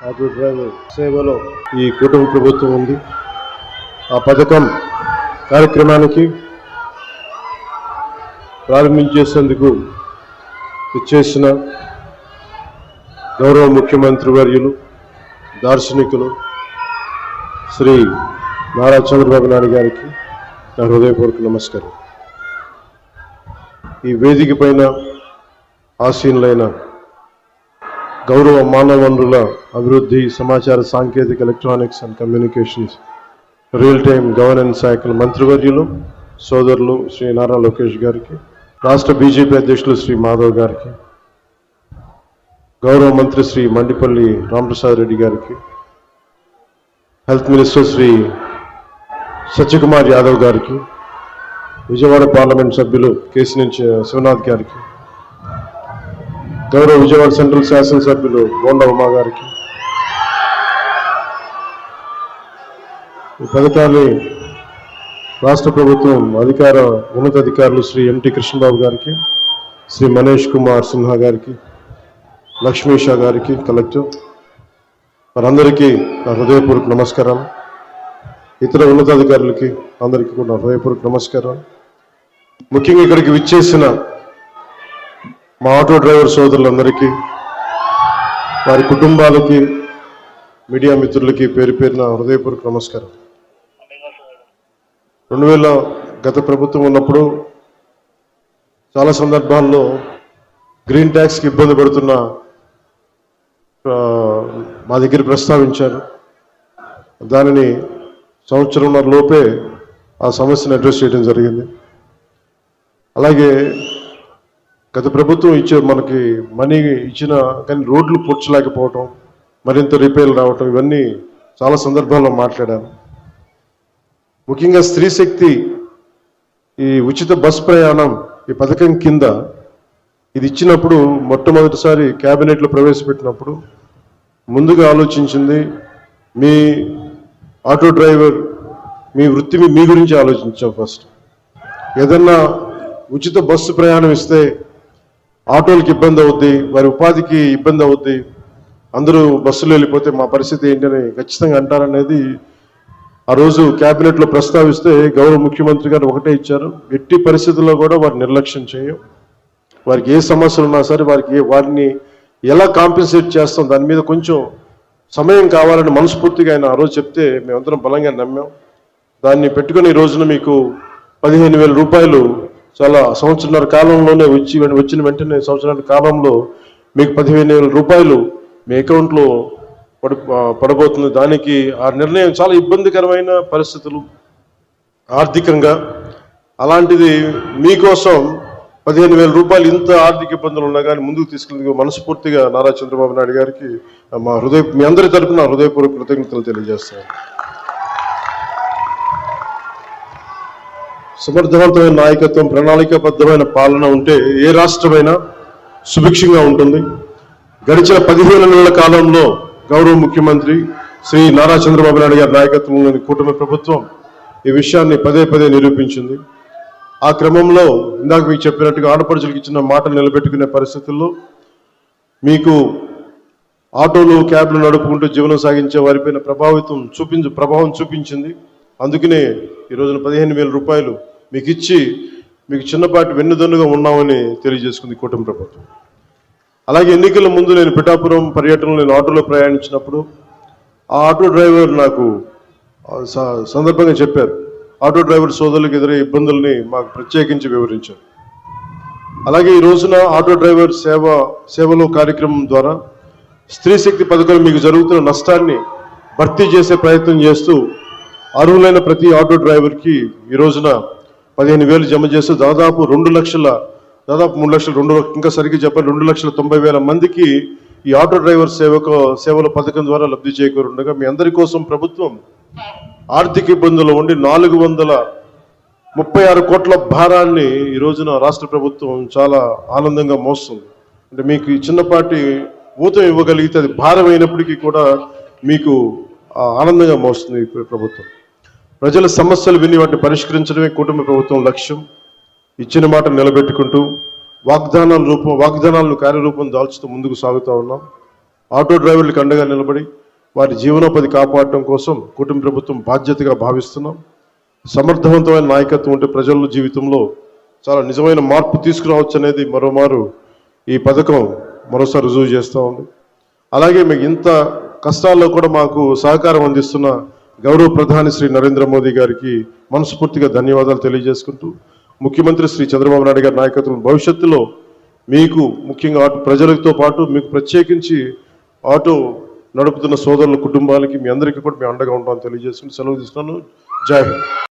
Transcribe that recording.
Auto driver సేవలో ఈ కూటమి ప్రభుత్వం ఉంది. ఆ పథకం కార్యక్రమానికి ప్రారంభించేందుకు ఇచ్చేసిన గౌరవ ముఖ్యమంత్రి వర్యులు దార్శనికులు శ్రీ నారా చంద్రబాబు నాయుడు గారికి నా హృదయపూర్వక నమస్కారం. ఈ వేదిక పైన ఆసీనులైన గౌరవ మానవ వనరుల అభివృద్ధి, సమాచార సాంకేతిక, electronics and communications, real time governance శాఖల మంత్రివర్యులు సోదరులు శ్రీ నారా లోకేష్ గారికి, రాష్ట్ర బీజేపీ అధ్యక్షులు శ్రీ మాధవ్ గారికి, గౌరవ మంత్రి శ్రీ మండిపల్లి రామప్రసాద్ రెడ్డి గారికి, హెల్త్ మినిస్టర్ శ్రీ సత్యకుమార్ యాదవ్ గారికి, విజయవాడ పార్లమెంట్ సభ్యులు కేసినేని శివనాథ్ గారికి, గౌరవ విజయవాడ సెంట్రల్ శాసనసభ్యులు బోండా ఉమా గారికి, ఈ పథకాన్ని రాష్ట్ర ప్రభుత్వం ఉన్నతాధికారులు శ్రీ ఎంటి కృష్ణబాబు గారికి, శ్రీ మనీష్ కుమార్ సిన్హా గారికి, లక్ష్మీ షా గారికి, కలెక్టర్ వారందరికీ నా హృదయపూర్వక నమస్కారం. ఇతర ఉన్నతాధికారులకి అందరికీ కూడా నా హృదయపూర్వక నమస్కారం. ముఖ్యంగా ఇక్కడికి విచ్చేసిన మా ఆటో డ్రైవర్ సోదరులందరికీ, వారి కుటుంబాలకి, మీడియా మిత్రులకి పేరు పేరున హృదయపూర్వక నమస్కారం. 2000 గత ప్రభుత్వం ఉన్నప్పుడు చాలా సందర్భాల్లో గ్రీన్ ట్యాక్స్కి ఇబ్బంది పడుతున్న మా దగ్గర ప్రస్తావించారు. దానిని సంవత్సరంన్నర లోపే ఆ సమస్యను అడ్రస్ చేయడం జరిగింది. అలాగే గత ప్రభుత్వం మనకి మనీ ఇచ్చిన కానీ రోడ్లు పూడ్చలేకపోవటం, మరింత రిపేర్లు రావటం, ఇవన్నీ చాలా సందర్భాల్లో మాట్లాడాను. ముఖ్యంగా స్త్రీ శక్తి ఈ ఉచిత బస్ ప్రయాణం ఈ పథకం కింద ఇది ఇచ్చినప్పుడు మొట్టమొదటిసారి క్యాబినెట్లో ప్రవేశపెట్టినప్పుడు ముందుగా ఆలోచించింది మీ ఆటో డ్రైవర్ మీ వృత్తి మీ గురించి ఆలోచించాం. ఫస్ట్ ఏదన్నా ఉచిత బస్సు ప్రయాణం ఇస్తే ఆటోలకి ఇబ్బంది అవుద్ది, వారి ఉపాధికి ఇబ్బంది అవుద్ది, అందరూ బస్సులో వెళ్ళిపోతే మా పరిస్థితి ఏంటని ఖచ్చితంగా అంటారనేది ఆ రోజు క్యాబినెట్లో ప్రస్తావిస్తే గౌరవ ముఖ్యమంత్రి గారు ఒకటే ఇచ్చారు, ఎట్టి పరిస్థితుల్లో కూడా వారు నిర్లక్ష్యం చేయం, వారికి ఏ సమస్యలు ఉన్నా సరే వారిని ఎలా కాంపెన్సేట్ చేస్తాం దాని మీద కొంచెం సమయం కావాలని మనస్ఫూర్తిగా ఆయన ఆ రోజు చెప్తే మేమందరం బలంగా నమ్మాం. దాన్ని పెట్టుకుని ఈ రోజున మీకు 15,000 రూపాయలు చాలా సంవత్సరాల కాలంలోనే వచ్చిన వెంటనే సంవత్సరాల కాలంలో మీకు 15,000 రూపాయలు మీ అకౌంట్లో పడబోతుంది. దానికి ఆ నిర్ణయం చాలా ఇబ్బందికరమైన పరిస్థితులు ఆర్థికంగా, అలాంటిది మీకోసం 15,000 రూపాయలు ఇంత ఆర్థిక ఇబ్బందులు ఉన్నా కానీ ముందుకు తీసుకెళ్ళి మనస్ఫూర్తిగా నారా చంద్రబాబు నాయుడు గారికి మీ అందరి తరపున హృదయపూర్వక కృతజ్ఞతలు తెలియజేస్తాను. సమర్థవంతమైన నాయకత్వం, ప్రణాళికాబద్ధమైన పాలన ఉంటే ఏ రాష్ట్రమైనా సుభిక్షంగా ఉంటుంది. గడిచిన 15 నెలల కాలంలో గౌరవ ముఖ్యమంత్రి శ్రీ నారా చంద్రబాబు నాయుడు గారి నాయకత్వంలోని కూటమి ప్రభుత్వం ఈ విషయాన్ని పదే పదే నిరూపించింది. ఆ క్రమంలో ఇందాక మీకు చెప్పినట్టుగా ఆడపడుచులకు ఇచ్చిన మాటలు నిలబెట్టుకునే పరిస్థితుల్లో మీకు ఆటోలు, క్యాబ్లు నడుపుకుంటూ జీవనం సాగించే వారిపైన ప్రభావం చూపించింది. అందుకనే ఈ రోజున 15,000 రూపాయలు మీకు ఇచ్చి మీకు చిన్నపాటి వెన్నుదన్నుగా ఉన్నామని తెలియజేసుకుంది కూటమి ప్రభుత్వం. అలాగే ఎన్నికల ముందు నేను పిఠాపురం పర్యటనలో నేను ఆటోలో ప్రయాణించినప్పుడు ఆ ఆటో డ్రైవర్ నాకు సందర్భంగా చెప్పారు, ఆటో డ్రైవర్ సోదరులకు ఎదురయ్యే ఇబ్బందుల్ని మాకు ప్రత్యేకించి వివరించారు. అలాగే ఈ రోజున ఆటో డ్రైవర్ సేవలో కార్యక్రమం ద్వారా స్త్రీ శక్తి పథకం మీకు జరుగుతున్న నష్టాన్ని భర్తీ చేసే ప్రయత్నం చేస్తూ అర్హులైన ప్రతి ఆటో డ్రైవర్కి ఈ రోజున 15,000 జమ చేస్తూ దాదాపు 3 లక్షలు, ఇంకా సరిగ్గా చెప్పాలి 2,90,000 మందికి ఈ ఆటో డ్రైవర్ సేవల పథకం ద్వారా లబ్ధి చేకూరుండగా మీ అందరి కోసం ప్రభుత్వం ఆర్థిక ఇబ్బందులు ఉండి 436 కోట్ల భారాన్ని ఈ రోజున రాష్ట్ర ప్రభుత్వం చాలా ఆనందంగా మోస్తుంది. అంటే మీకు చిన్నపాటి ఊతం ఇవ్వగలిగితే అది భారం అయినప్పటికీ కూడా మీకు ఆనందంగా మోస్తుంది ఈ ప్రభుత్వం. ప్రజల సమస్యలు విని వాటిని పరిష్కరించడమే కూటమి ప్రభుత్వం లక్ష్యం. ఇచ్చిన మాట నిలబెట్టుకుంటూ వాగ్దానాలను కార్యరూపం దాల్చుతూ ముందుకు సాగుతూ ఉన్నాం. ఆటో డ్రైవర్లకు అండగా నిలబడి వారి జీవనోపాధి కాపాడటం కోసం కూటమి ప్రభుత్వం బాధ్యతగా భావిస్తున్నాం. సమర్థవంతమైన నాయకత్వం ఉంటే ప్రజల జీవితంలో చాలా నిజమైన మార్పు తీసుకురావచ్చు అనేది మరోమారు ఈ పథకం మరోసారి రుజువు చేస్తూ ఉంది. అలాగే మీకు ఇంత కష్టాల్లో కూడా మాకు సహకారం అందిస్తున్న గౌరవ ప్రధాని శ్రీ నరేంద్ర మోదీ గారికి మనస్ఫూర్తిగా ధన్యవాదాలు తెలియజేసుకుంటూ, ముఖ్యమంత్రి శ్రీ చంద్రబాబు నాయుడు గారి నాయకత్వం భవిష్యత్తులో మీకు ముఖ్యంగా ప్రజలతో పాటు మీకు ప్రత్యేకించి ఆటో నడుపుతున్న సోదరుల కుటుంబాలకి మీ అందరికీ కూడా మేము అండగా ఉంటామని తెలియజేసుకుంటూ సెలవు తీసుకున్నాను. జై హింద్.